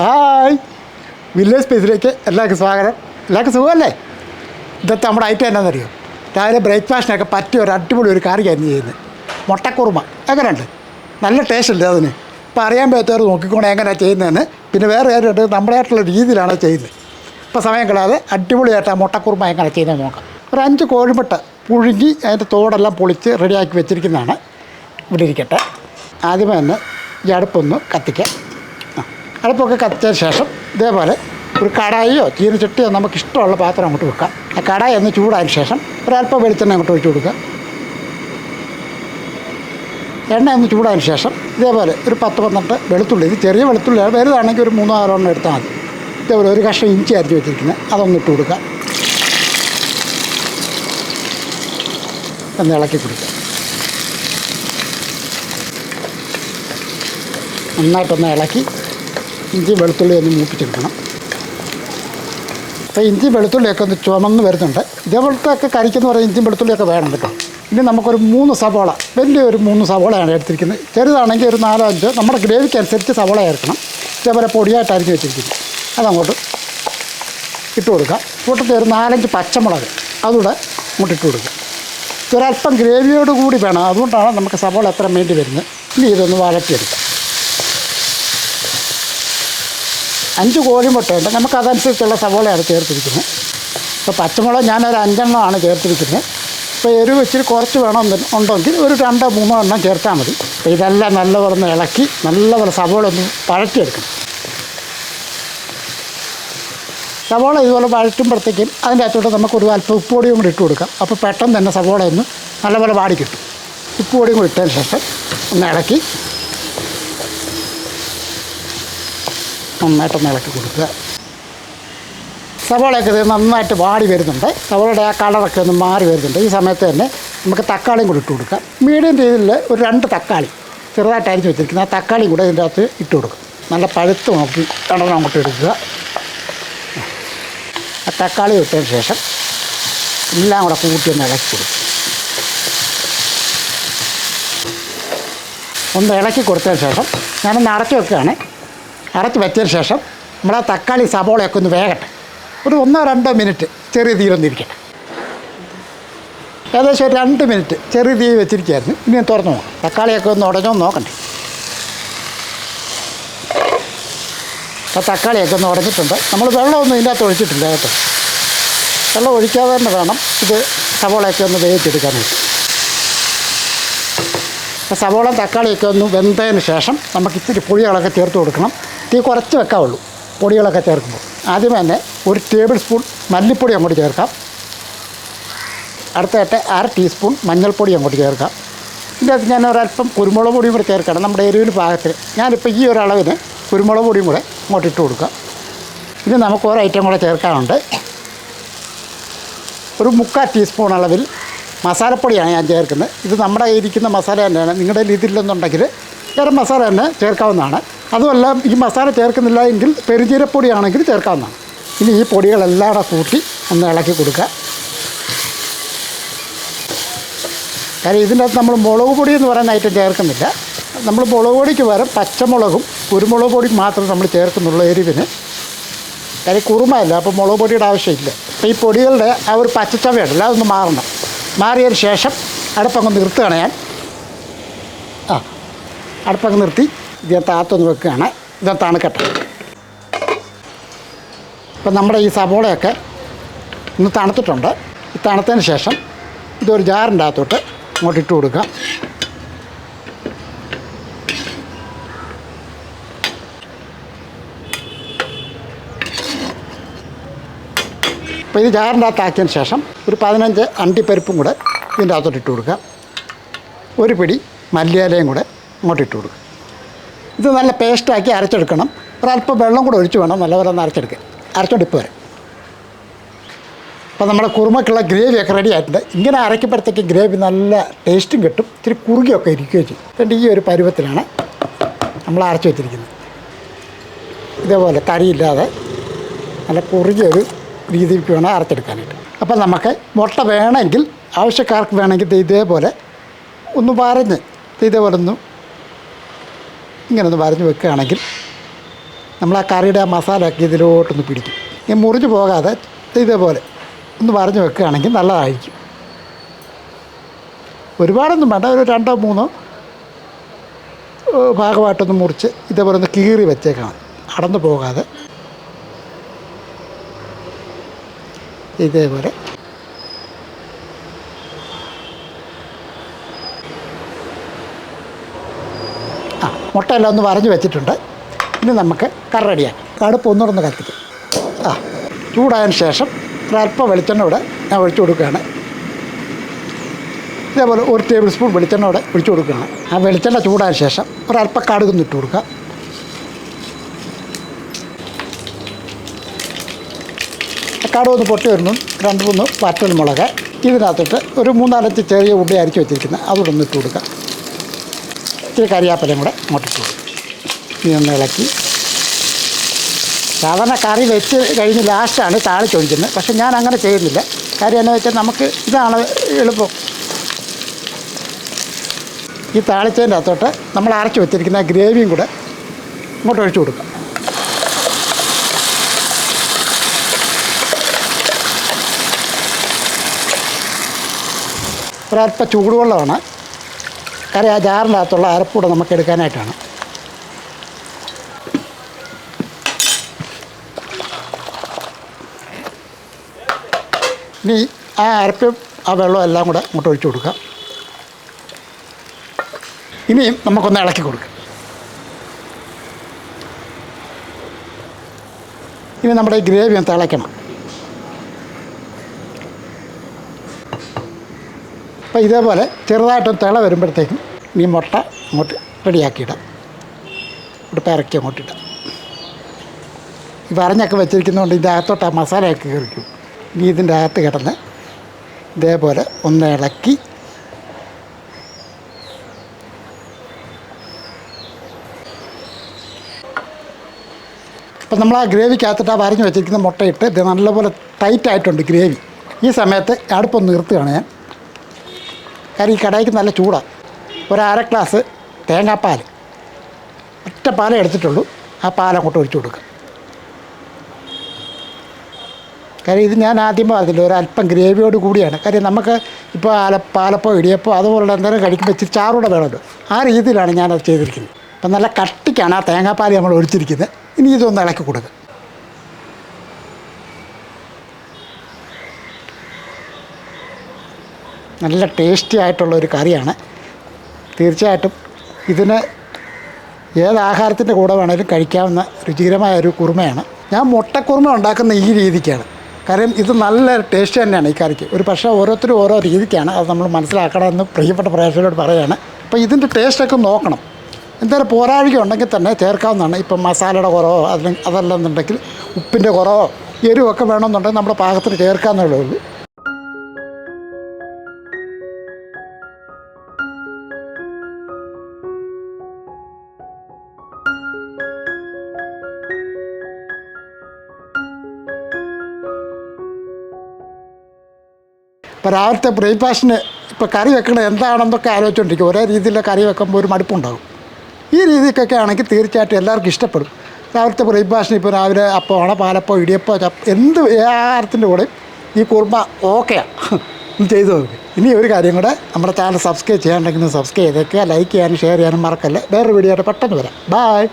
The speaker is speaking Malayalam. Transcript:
ഹായ്, വില്ലേജ് സ്പേസിലേക്ക് എല്ലാവർക്കും സ്വാഗതം. എല്ലാവർക്കും സുഖമല്ലേ? ഇന്നത്തെ നമ്മുടെ ഐറ്റം എന്നാണെന്നറിയോ? രാവിലെ ബ്രേക്ക്ഫാസ്റ്റിനൊക്കെ പറ്റിയ ഒരു അടിപൊളി ഒരു കറിയായിരുന്നു ചെയ്യുന്നത്. മുട്ടക്കുറുമ എങ്ങനെയുണ്ട്? നല്ല ടേസ്റ്റ് ഉണ്ട് അതിന്. ഇപ്പോൾ അറിയാൻ പറ്റാത്തവർ നോക്കിക്കൊണ്ട് എങ്ങനെയാണ് ചെയ്യുന്നതെന്ന്. പിന്നെ വേറെ കാര്യമുണ്ട്, നമ്മുടെയായിട്ടുള്ള രീതിയിലാണ് ചെയ്യുന്നത്. ഇപ്പോൾ സമയം കളയാതെ അടിപൊളിയായിട്ട് ആ മുട്ടക്കുറുമ എങ്ങനെ ചെയ്യുന്നത് നോക്കാം. ഒരു 5 കോഴിമുട്ട പുഴുങ്ങി അതിൻ്റെ തോടെല്ലാം പൊളിച്ച് റെഡിയാക്കി വെച്ചിരിക്കുന്നതാണ്. ഇവിടെ ഇരിക്കട്ടെ. ആദ്യമേ തന്നെ ഈ അടുപ്പൊന്ന് കത്തിക്കാം. അടുപ്പൊക്കെ കത്തിച്ചതിന് ശേഷം ഇതേപോലെ ഒരു കടായിയോ ചീനച്ചട്ടിയോ നമുക്കിഷ്ടമുള്ള പാത്രം അങ്ങോട്ട് വെക്കാം. ആ കടായി ഒന്ന് ചൂടായതിന് ശേഷം ഒരല്പം വെളിച്ചെണ്ണ അങ്ങോട്ട് ഒഴിച്ച് കൊടുക്കുക. എണ്ണ ഒന്ന് ചൂടായതിന് ശേഷം ഇതേപോലെ ഒരു 10-12 വെളുത്തുള്ളി, ഇത് ചെറിയ വെളുത്തുള്ളിയാണ്, വലുതാണെങ്കിൽ ഒരു 3-4 എണ്ണം എടുത്താൽ മതി. ഇതേപോലെ ഒരു കഷ്ണം ഇഞ്ചി അരിഞ്ഞ് വെച്ചിരിക്കുന്നത് അതൊന്ന് ഇട്ട് കൊടുക്കുക. ഒന്ന് ഇളക്കി കൊടുക്കുക. നന്നായിട്ടൊന്ന് ഇളക്കി ഇഞ്ചി വെളുത്തുള്ളി ഒന്ന് മൂപ്പിച്ചെടുക്കണം. അപ്പോൾ ഇഞ്ചി വെളുത്തുള്ളിയൊക്കെ ഒന്ന് ചുമന്ന് വരുന്നുണ്ട്. ഇതേപോലത്തെ ഒക്കെ കറിക്കെന്ന് പറയുന്നത് ഇഞ്ചി വെളുത്തുള്ളിയൊക്കെ വേണം കേട്ടോ. ഇനി നമുക്കൊരു 3 സവോള, വലിയൊരു 3 സവോളയാണ് എടുത്തിരിക്കുന്നത്. ചെറുതാണെങ്കിൽ ഒരു 4-5, നമ്മുടെ ഗ്രേവിക്ക് അനുസരിച്ച് സവോള ചേർക്കണം. ഇതേപോലെ പൊടിയായിട്ട് അരിഞ്ഞ് വെച്ചിരിക്കുന്നത് അതങ്ങോട്ട് ഇട്ട് കൊടുക്കുക. കൂട്ടത്തിൽ ഒരു 4-5 പച്ചമുളക് അതുകൂടെ അങ്ങോട്ട് ഇട്ട് കൊടുക്കുക. ഒരല്പം ഗ്രേവിയോട് കൂടി വേണം, അതുകൊണ്ടാണ് നമുക്ക് സവോള എത്ര വേണ്ടി വരുന്നത്. ഇനി ഇതൊന്ന് വഴറ്റിയെടുക്കാം. 5 കോഴിമുട്ടയുണ്ട്, നമുക്കതനുസരിച്ചുള്ള സവോളയാണ് ചേർത്തിരിക്കുന്നത്. ഇപ്പോൾ പച്ചമുളക് ഞാനൊരു 5 എണ്ണമാണ് ചേർത്തിരിക്കുന്നത്. ഇപ്പോൾ എരിവ് ഇച്ചിരി കുറച്ച് ഉണ്ടെങ്കിൽ ഒരു 2-3 എണ്ണം ചേർത്താൽ മതി. അപ്പോൾ ഇതെല്ലാം നല്ലപോലെ ഇളക്കി നല്ലപോലെ സവോള ഒന്ന് വഴറ്റിയെടുക്കണം. സവോള ഇതുപോലെ വഴറ്റുമ്പോഴത്തേക്കും അതിൻ്റെ അകത്തോട്ട് നമുക്കൊരു അല്പം ഉപ്പുപൊടിയും കൂടി ഇട്ട് കൊടുക്കാം. അപ്പോൾ പെട്ടെന്ന് തന്നെ സവോള ഒന്ന് നല്ലപോലെ വാടി കിട്ടും. ഉപ്പുപൊടിയും കൂടി ഇട്ടതിന് ശേഷം ഒന്ന് ഇളക്കി നന്നായിട്ടൊന്ന് ഇളക്കി കൊടുക്കുക. സവോളയൊക്കെ ഇത് നന്നായിട്ട് വാടി വരുന്നുണ്ട്. സവോളയുടെ ആ കളറൊക്കെ ഒന്ന് മാറി വരുന്നുണ്ട്. ഈ സമയത്ത് തന്നെ നമുക്ക് തക്കാളിയും കൂടി ഇട്ട് കൊടുക്കാം. മീഡിയം രീതിയിൽ ഒരു 2 തക്കാളി ചെറുതായിട്ട് അരിഞ്ഞ് വെച്ചിരിക്കുന്ന ആ തക്കാളിയും കൂടെ ഇതിൻ്റെ അകത്ത് ഇട്ട് കൊടുക്കും. നല്ല പഴുത്ത് നോക്കി കടന്ന് അങ്ങോട്ട് എടുക്കുക. ആ തക്കാളി ഇട്ടതിന് ശേഷം എല്ലാം കൂടെ കൂട്ടി ഒന്ന് ഇളക്കി കൊടുക്കും. ഒന്ന് ഇളക്കി കൊടുത്തതിന് ശേഷം ഞാനൊന്ന് അടച്ച് വെക്കുകയാണ്. അടച്ച് വെച്ചതിന് ശേഷം നമ്മൾ ആ തക്കാളി സവോളയൊക്കെ ഒന്ന് വേകട്ടെ. ഒരു 1-2 മിനിറ്റ് ചെറിയ തീയിലൊന്നിരിക്കട്ടെ. ഏകദേശം ഒരു 2 മിനിറ്റ് ചെറിയ തീ വെച്ചിരിക്കുകയായിരുന്നു. ഇനി ഞാൻ തുറന്നു നോക്കാം. തക്കാളിയൊക്കെ ഒന്ന് ഉടഞ്ഞോ നോക്കണ്ടേ. അപ്പോൾ തക്കാളിയൊക്കെ ഒന്ന് ഉടഞ്ഞിട്ടുണ്ട്. നമ്മൾ വെള്ളമൊന്നും ഇതിൻ്റെ അകത്ത് ഒഴിച്ചിട്ടില്ല കേട്ടോ. വെള്ളം ഒഴിക്കാതെ തന്നെ വേണം ഇത് സവോളയൊക്കെ ഒന്ന് വേവിച്ചെടുക്കാനായിട്ട്. അപ്പോൾ സവോള തക്കാളിയൊക്കെ ഒന്ന് വെന്തതിന് ശേഷം നമുക്ക് ഇത്തിരി പൊടികളൊക്കെ ചേർത്ത് കൊടുക്കണം. തീ കുറച്ച് വെക്കാവുള്ളൂ പൊടികളൊക്കെ ചേർക്കുമ്പോൾ. ആദ്യം തന്നെ ഒരു ടേബിൾ സ്പൂൺ മല്ലിപ്പൊടി അങ്ങോട്ട് ചേർക്കാം. അടുത്തായിട്ട് 1/2 ടീസ്പൂൺ മഞ്ഞൾപ്പൊടി അങ്ങോട്ട് ചേർക്കാം. ഇതിൻ്റെ അകത്ത് ഞാൻ ഒരല്പം കുരുമുളക് പൊടിയും കൂടി ചേർക്കണം, നമ്മുടെ എരിവിന് പാകത്തിന്. ഞാനിപ്പോൾ ഈ ഒരു അളവിന് കുരുമുളക് പൊടിയും കൂടെ അങ്ങോട്ട് ഇട്ട് കൊടുക്കാം. ഇനി നമുക്ക് ഓരോ ഐറ്റം കൂടെ ചേർക്കാനുണ്ട്. ഒരു 3/4 ടീസ്പൂൺ അളവിൽ മസാലപ്പൊടിയാണ് ഞാൻ ചേർക്കുന്നത്. ഇത് നമ്മുടെ ഇരിക്കുന്ന മസാല തന്നെയാണ്. നിങ്ങളുടെ ഇതില്ലെന്നുണ്ടെങ്കിൽ ഗരം മസാല തന്നെ ചേർക്കാവുന്നതാണ്. അതുമല്ല, ഈ മസാല ചേർക്കുന്നില്ല എങ്കിൽ പെരുംജീരപ്പൊടിയാണെങ്കിൽ ചേർക്കാവുന്നതാണ്. ഇനി ഈ പൊടികളെല്ലാം കൂടെ കൂട്ടി ഒന്ന് ഇളക്കി കൊടുക്കുക. കാര്യം ഇതിൻ്റെ അകത്ത് നമ്മൾ മുളക് പൊടി എന്ന് പറയുന്ന ഐറ്റം ചേർക്കുന്നില്ല. നമ്മൾ മുളക് പൊടിക്ക് പകരം പച്ചമുളകും കുരുമുളക് പൊടി മാത്രമേ നമ്മൾ ചേർക്കുന്നുള്ളൂ എരിവിന്. കാര്യം കുറുമയല്ല, അപ്പോൾ മുളക് പൊടിയുടെ ആവശ്യമില്ല. അപ്പോൾ ഈ പൊടികളുടെ ആ ഒരു പച്ചച്ചവയുണ്ടല്ലോ അതൊന്ന് മാറണം. മാറിയതിന് ശേഷം അടുപ്പങ്ങ് നിർത്തുകയാണ് ഞാൻ. അടുപ്പങ്ങ് നിർത്തി ഇതിനെ താത്തൊന്ന് വെക്കുകയാണ്. ഇത് തണുക്കട്ടെ. ഇപ്പം നമ്മുടെ ഈ സവോളയൊക്കെ ഒന്ന് തണുത്തിട്ടുണ്ട്. ഈ തണുത്തതിന് ശേഷം ഇതൊരു ജാറിൻ്റെ അകത്തോട്ട് അങ്ങോട്ട് ഇട്ട് കൊടുക്കുക. അപ്പോൾ ഇത് ജാറിൻ്റെ അകത്താക്കിയതിന് ശേഷം ഒരു 15 അണ്ടിപ്പരിപ്പും കൂടെ ഇതിൻ്റെ അകത്തോട്ട് ഇട്ട് കൊടുക്കുക. ഒരു പിടി മല്ലിയിലയും കൂടെ അങ്ങോട്ട് ഇട്ട് കൊടുക്കുക. ഇത് നല്ല പേസ്റ്റാക്കി അരച്ചെടുക്കണം. ഒരല്പം വെള്ളം കൂടെ ഒഴിച്ച് വേണം നല്ലപോലെ ഒന്ന് അരച്ചെടുപ്പ് വരെ. അപ്പോൾ നമ്മുടെ കുറുമക്കുള്ള ഗ്രേവിയൊക്കെ റെഡി ആയിട്ടുണ്ട്. ഇങ്ങനെ അരയ്ക്കുമ്പോഴത്തേക്ക് ഗ്രേവി നല്ല ടേസ്റ്റും കിട്ടും, ഇച്ചിരി കുറുകിയൊക്കെ ഇരിക്കുകയും ചെയ്യും. അതുകൊണ്ട് ഈ ഒരു പരുവത്തിലാണ് നമ്മൾ അരച്ച് വെച്ചിരിക്കുന്നത്. ഇതേപോലെ തരിയില്ലാതെ നല്ല കുറുകിയൊരു രീതിക്ക് വേണം അരച്ചെടുക്കാനായിട്ട്. അപ്പോൾ നമുക്ക് മുട്ട വേണമെങ്കിൽ, ആവശ്യക്കാർക്ക് വേണമെങ്കിൽ ഇതേപോലെ ഒന്ന് വരഞ്ഞ് ഇതേപോലെ ഒന്ന് ഇങ്ങനെ ഒന്ന് വരഞ്ഞ് വെക്കുകയാണെങ്കിൽ നമ്മൾ ആ കറിയുടെ ആ മസാലയൊക്കെ ഇതിലോട്ടൊന്ന് പിടിക്കും. ഈ മുറിഞ്ഞു പോകാതെ ഇതേപോലെ ഒന്ന് വരഞ്ഞ് വെക്കുകയാണെങ്കിൽ നല്ലതായിരിക്കും. ഒരുപാടൊന്നും വേണ്ട, ഒരു 2-3 ഭാഗമായിട്ടൊന്ന് മുറിച്ച് ഇതേപോലെ ഒന്ന് കീറി വെച്ചേക്കണം, അടന്നു പോകാതെ. ഇതേപോലെ മുട്ടയെല്ലാം ഒന്ന് വരഞ്ഞ് വെച്ചിട്ടുണ്ട്. ഇനി നമുക്ക് കറി റെഡിയാക്കാം. അടുപ്പ് ഒന്നുകൂടെ കത്തിക്കും. ചൂടായതിന് ശേഷം ഒരല്പം വെളിച്ചെണ്ണ ഇവിടെ ഞാൻ ഒഴിച്ചു കൊടുക്കുകയാണ്. ഇതേപോലെ 1 ടേബിൾ സ്പൂൺ വെളിച്ചെണ്ണ ഇവിടെ ഒഴിച്ചു കൊടുക്കുകയാണ്. ആ വെളിച്ചെണ്ണ ചൂടായതിന് ശേഷം ഒരല്പം കടുകൊന്ന് ഇട്ട് കൊടുക്കുക. കടുകൊന്ന് പൊട്ടി വരുന്നു 2-3 വറ്റൽമുളക് ഇതിനകത്തിട്ട് ഒരു 3-4 ചെറിയ ഉള്ളി അരിച്ച് വെച്ചിരിക്കുന്നത് അതുകൂടെ ഒന്ന് ഇട്ട് കൊടുക്കുക. ഇത്തിരി കരിയാപ്പിലയും കൂടെ ഇട്ട് കൊടുക്കുക. ഇതൊന്ന് ഇളക്കി. സാധാരണ കറി വെച്ച് കഴിഞ്ഞ് ലാസ്റ്റാണ് താളിച്ചൊഴിക്കുന്നത്. പക്ഷെ ഞാൻ അങ്ങനെ ചെയ്യുന്നില്ല. കാര്യം എന്നാ വെച്ചാൽ നമുക്ക് ഇതാണ് എളുപ്പം. ഈ താളിച്ചതിൻ്റെ അകത്തോട്ട് നമ്മൾ അരച്ച് വെച്ചിരിക്കുന്ന ഗ്രേവിയും കൂടെ ഇങ്ങോട്ട് ഒഴിച്ചു കൊടുക്കാം. ഒരല്പം ചൂടുവെള്ളമാണ്. കറി ആ ജാറിൻ്റെ അകത്തുള്ള അരപ്പൂടെ നമുക്ക് എടുക്കാനായിട്ടാണ്. ഇനി ആ അരപ്പും ആ വെള്ളവും എല്ലാം കൂടെ ഇങ്ങോട്ട് ഒഴിച്ചു കൊടുക്കാം. ഇനിയും നമുക്കൊന്ന് ഇളക്കി കൊടുക്കാം. ഇനി നമ്മുടെ ഈ ഗ്രേവി ഒന്ന് തിളയ്ക്കണം. അപ്പോൾ ഇതേപോലെ ചെറുതായിട്ടൊന്ന് തിള വരുമ്പോഴത്തേക്കും ഈ മുട്ട അങ്ങോട്ട് റെഡിയാക്കിയിടാം. ഇവിടെ ഇറക്കി അങ്ങോട്ടിടാം. ഈ വരഞ്ഞൊക്കെ വെച്ചിരിക്കുന്നതുകൊണ്ട് ഇതിൻ്റെ അകത്തോട്ട് ആ മസാലയൊക്കെ കയറിക്കും. ഇനി ഇതിൻ്റെ അകത്ത് കിടന്ന് ഇതേപോലെ ഒന്ന് ഇളക്കി അപ്പം നമ്മൾ ആ ഗ്രേവിക്കകത്തിട്ട് ആ വരഞ്ഞ് വെച്ചിരിക്കുന്ന മുട്ടയിട്ട് ഇത് നല്ലപോലെ ടൈറ്റായിട്ടുണ്ട് ഗ്രേവി. ഈ സമയത്ത് അടുപ്പൊന്ന് നിർത്തുകയാണ് ഞാൻ. കാരണം ഈ കടായിക്ക് നല്ല ചൂടാണ്. 1/2 ഗ്ലാസ് തേങ്ങാപ്പാൽ, ഒറ്റ പാലേ എടുത്തിട്ടുള്ളൂ. ആ പാലങ്ങോട്ട് ഒഴിച്ചു കൊടുക്കുക. കാര്യം ഇത് ഞാൻ ആദ്യം പറഞ്ഞില്ല, ഒരല്പം ഗ്രേവിയോട് കൂടിയാണ്. കാര്യം നമുക്ക് ഇപ്പോൾ പാലപ്പോ ഇടിയപ്പോ അതുപോലുള്ള എന്തെങ്കിലും കഴിക്കുമ്പോൾ ഇച്ചിരി ചാറൂടെ വേണമല്ലോ. ആ രീതിയിലാണ് ഞാനത് ചെയ്തിരിക്കുന്നത്. അപ്പം നല്ല കട്ടിക്കാണ് ആ തേങ്ങാപ്പാൽ നമ്മൾ ഒഴിച്ചിരിക്കുന്നത്. ഇനി ഇതൊന്ന് ഇളക്കി കൊടുക്കുക. നല്ല ടേസ്റ്റി ആയിട്ടുള്ളൊരു കറിയാണ്. തീർച്ചയായിട്ടും ഇതിന് ഏത് ആഹാരത്തിൻ്റെ കൂടെ വേണമെങ്കിലും കഴിക്കാവുന്ന രുചികരമായ ഒരു കുറുമയാണ്. ഞാൻ മുട്ടക്കുറുമ ഉണ്ടാക്കുന്ന ഈ രീതിക്കാണ്. കാര്യം ഇത് നല്ല ടേസ്റ്റ് തന്നെയാണ് ഈ കറിക്ക്. ഒരു പക്ഷേ ഓരോരുത്തരും ഓരോ രീതിക്കാണ്, അത് നമ്മൾ മനസ്സിലാക്കണമെന്ന് പ്രിയപ്പെട്ട പ്രേക്ഷകരോട് പറയുകയാണ്. അപ്പോൾ ഇതിൻ്റെ ടേസ്റ്റൊക്കെ നോക്കണം. എന്തായാലും പോരാഴിക ഉണ്ടെങ്കിൽ തന്നെ ചേർക്കാവുന്നതാണ്. ഇപ്പം മസാലയുടെ കുറവോ അതല്ലെന്നുണ്ടെങ്കിൽ ഉപ്പിൻ്റെ കുറവോ എരിവൊക്കെ വേണമെന്നുണ്ടെങ്കിൽ നമ്മുടെ പാകത്തിന് ചേർക്കാമെന്നുള്ളേ ഉള്ളൂ. ഇപ്പോൾ രാവിലത്തെ ബ്രേക്ക്ഫാസ്റ്റിന് ഇപ്പോൾ കറി വെക്കണത് എന്താണെന്നൊക്കെ ആലോചിച്ചുകൊണ്ടിരിക്കും. ഒരേ രീതിയിലുള്ള കറി വെക്കുമ്പോൾ ഒരു മടുപ്പുണ്ടാകും. ഈ രീതിക്കൊക്കെ ആണെങ്കിൽ തീർച്ചയായിട്ടും എല്ലാവർക്കും ഇഷ്ടപ്പെടും. രാവിലത്തെ ബ്രേക്ക്ഫാസ്റ്റിന് ഇപ്പോൾ രാവിലെ അപ്പമാണോ പാലപ്പോ ഇടിയപ്പോ എന്ത് ആഹാരത്തിൻ്റെ കൂടെ ഈ കുറുമ ഓക്കെയാണ്. ചെയ്തു നോക്കുക. ഇനി ഒരു കാര്യം കൂടെ, നമ്മുടെ ചാനൽ സബ്സ്ക്രൈബ് ചെയ്യാനുണ്ടെങ്കിൽ സബ്സ്ക്രൈബ് ചെയ്തേക്കുക. ലൈക്ക് ചെയ്യാനും ഷെയർ ചെയ്യാനും മറക്കല്ലേ. വേറൊരു വീഡിയോ ആയിട്ട് പെട്ടെന്ന് വരാം. ബായ്.